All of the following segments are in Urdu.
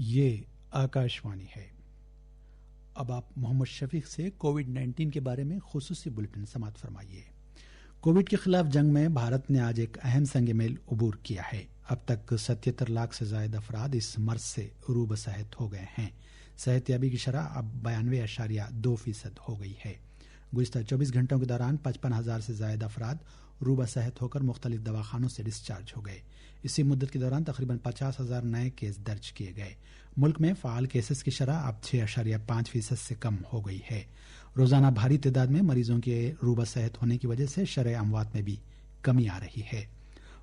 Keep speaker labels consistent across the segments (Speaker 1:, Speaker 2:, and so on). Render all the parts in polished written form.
Speaker 1: یہ آکاشوانی ہے۔ اب آپ محمد شفیق سے کووڈ-19 کے بارے میں خصوصی بلیٹن سماعت فرمائیے۔ کووڈ کے خلاف جنگ میں بھارت نے آج ایک اہم سنگ میل عبور کیا ہے۔ اب تک 77 لاکھ سے زائد افراد اس مرض سے عروبہ صحت ہو گئے ہیں۔ صحت یابی کی شرح اب 92.2% ہو گئی ہے۔ گزشتہ 24 گھنٹوں کے دوران 55,000 سے زائد افراد عروبہ صحت ہو کر مختلف دواخانوں سے ڈسچارج ہو گئے۔ اسی مدت کے دوران تقریباً 50,000 نئے کیس درج کیے گئے۔ ملک میں فعال کیسز کی شرح اب 6.5% سے کم ہو گئی ہے۔ روزانہ بھاری تعداد میں مریضوں کے عروبہ صحت ہونے کی وجہ سے شرح اموات میں بھی کمی آ رہی ہے۔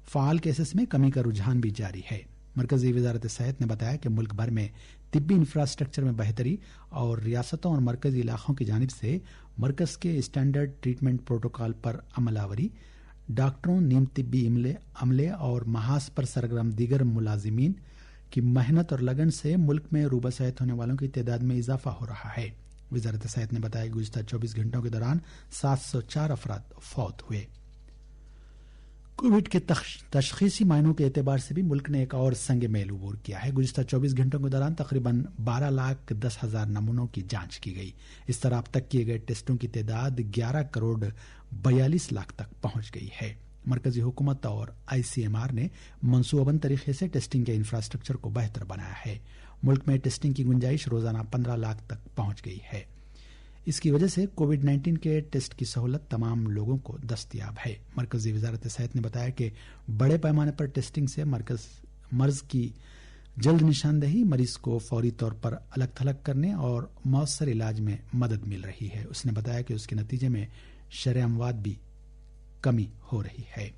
Speaker 1: فعال کیسز میں کمی کا رجحان بھی جاری ہے۔ مرکزی وزارت صحت نے بتایا کہ ملک بھر میں طبی انفراسٹرکچر میں بہتری اور ریاستوں اور مرکزی علاقوں کی جانب سے مرکز کے اسٹینڈرڈ ٹریٹمنٹ پروٹوکال پر عمل آوری، ڈاکٹروں، نیم طبی عملے اور محاذ پر سرگرم دیگر ملازمین کی محنت اور لگن سے ملک میں عروبہ صحت ہونے والوں کی تعداد میں اضافہ ہو رہا ہے۔ وزارت صحت نے بتایا کہ گزشتہ 24 گھنٹوں کے دوران 704 افراد فوت ہوئے۔ کووڈ کے تشخیصی معنوں کے اعتبار سے بھی ملک نے ایک اور سنگ میل عبور کیا ہے۔ گزشتہ 24 گھنٹوں کے دوران تقریباً 12,10,000 نمونوں کی جانچ کی گئی۔ اس طرح اب تک کیے گئے ٹیسٹوں کی تعداد 11,42,00,000 تک پہنچ گئی ہے۔ مرکزی حکومت اور ICMR نے منصوبہ بند طریقے سے ٹیسٹنگ کے انفراسٹرکچر کو بہتر بنایا ہے۔ ملک میں ٹیسٹنگ کی گنجائش روزانہ 15 لاکھ تک پہنچ گئی ہے۔ اس کی وجہ سے کووڈ-19 کے ٹیسٹ کی سہولت تمام لوگوں کو دستیاب ہے۔ مرکزی وزارت صحت نے بتایا کہ بڑے پیمانے پر ٹیسٹنگ سے مرض کی جلد نشاندہی، مریض کو فوری طور پر الگ تھلگ کرنے اور مؤثر علاج میں مدد مل رہی ہے۔ اس نے بتایا کہ اس کے نتیجے میں شرح اموات بھی کمی ہو رہی ہے۔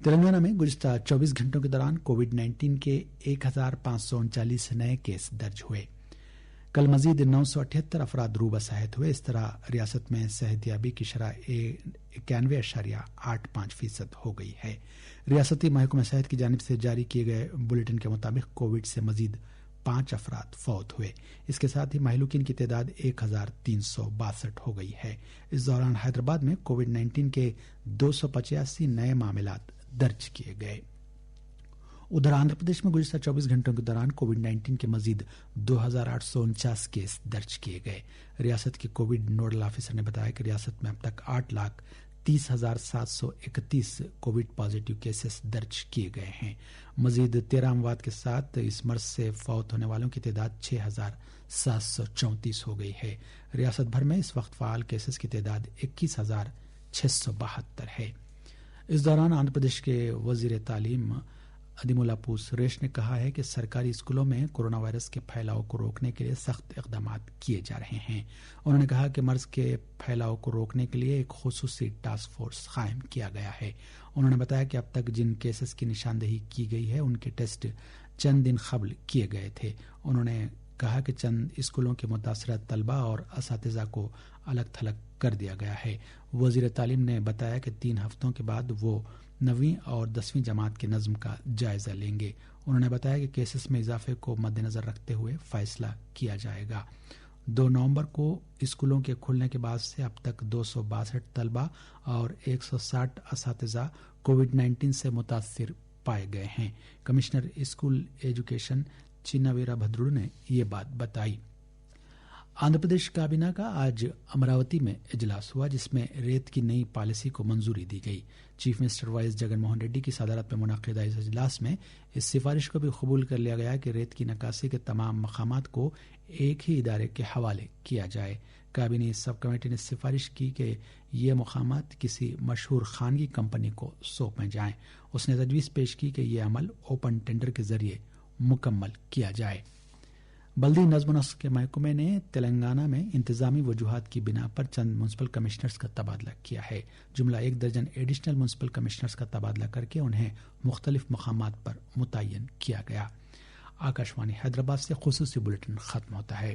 Speaker 1: تلنگانہ میں گزشتہ 24 گھنٹوں کے دوران کووڈ-19 کے 1,539 نئے کیس درج ہوئے۔ کل مزید 978 افراد عروبہ صحت ہوئے۔ اس طرح ریاست میں صحت یابی کی شرح 91.85% ہو گئی ہے۔ ریاستی محکمہ صحت کی جانب سے جاری کیے گئے بلیٹن کے مطابق کووڈ سے مزید 5 افراد فوت ہوئے۔ اس کے ساتھ ہی مہلوکین کی تعداد 1,362 ہو گئی ہے۔ اس دوران حیدرآباد میں کووڈ-19 کے 285 نئے معاملات درج کیے گئے۔ ادھر آندھرا پردیش میں گزشتہ 24 گھنٹوں کے دوران کووڈ-19 کے مزید 2,849 کیس درج کیے گئے۔ ریاست کے کووڈ نوڈل آفیسر نے بتایا کہ ریاست میں اب تک 8,30,731 کووڈ پازیٹیو کیسز درج کیے گئے ہیں۔ مزید 13 اموات کے ساتھ اس مرض سے فوت ہونے والوں کی تعداد 6,734 ہو گئی ہے۔ ریاست بھر میں اس وقت فعال کیسز کی تعداد 21,672 ہے۔ اس دوران آندھرا پردیش کے وزیر تعلیم ادیمولا سریش نے کہا ہے کہ سرکاری اسکولوں میں کورونا وائرس کے پھیلاؤ کو روکنے کے لیے سخت اقدامات کیے جا رہے ہیں۔ انہوں نے کہا کہ مرض کے پھیلاؤ کو روکنے کے لیے ایک خصوصی ٹاسک فورس قائم کیا گیا ہے۔ انہوں نے بتایا کہ اب تک جن کیسز کی نشاندہی کی گئی ہے ان کے ٹیسٹ چند دن قبل کیے گئے تھے۔ انہوں نے کہا کہ چند اسکولوں کے متاثرہ طلبہ اور اساتذہ کو الگ تھلگ کر دیا گیا ہے۔ وزیر تعلیم نے بتایا کہ 3 ہفتوں کے بعد وہ 9ویں اور 10ویں جماعت کے نظم کا جائزہ لیں گے۔ انہوں نے بتایا کہ کیسز میں اضافے کو مد نظر رکھتے ہوئے فیصلہ کیا جائے گا۔ 2 نومبر کو اسکولوں کے کھلنے کے بعد سے اب تک 262 طلبہ اور 160 اساتذہ کووڈ-19 سے متاثر پائے گئے ہیں۔ کمشنر اسکول ایجوکیشن چیناویرا بھدروڑ نے یہ بات بتائی۔ آندھرا پردیش کابینہ کا آج امراوتی میں اجلاس ہوا جس میں ریت کی نئی پالیسی کو منظوری دی گئی۔ Chief minister YS Jagan Mohan Reddy کی صدارت میں منعقدہ اس اجلاس میں اس سفارش کو بھی قبول کر لیا گیا کہ ریت کی نکاسی کے تمام مقامات کو ایک ہی ادارے کے حوالے کیا جائے۔ کابینی سب کمیٹی نے سفارش کی کہ یہ مقامات کسی مشہور خانگی کمپنی کو سونپے جائیں۔ اس نے تجویز پیش کی کہ یہ عمل اوپن ٹینڈر کے ذریعے مکمل کیا جائے۔ بلدی نظم و نسق کے محکمے نے تلنگانہ میں انتظامی وجوہات کی بنا پر چند میونسپل کمشنرز کا تبادلہ کیا ہے۔ جملہ 1 درجن ایڈیشنل میونسپل کمشنرز کا تبادلہ کر کے انہیں مختلف مقامات پر متعین کیا گیا۔ آکاشوانی حیدرآباد سے خصوصی بلیٹن ختم ہوتا ہے۔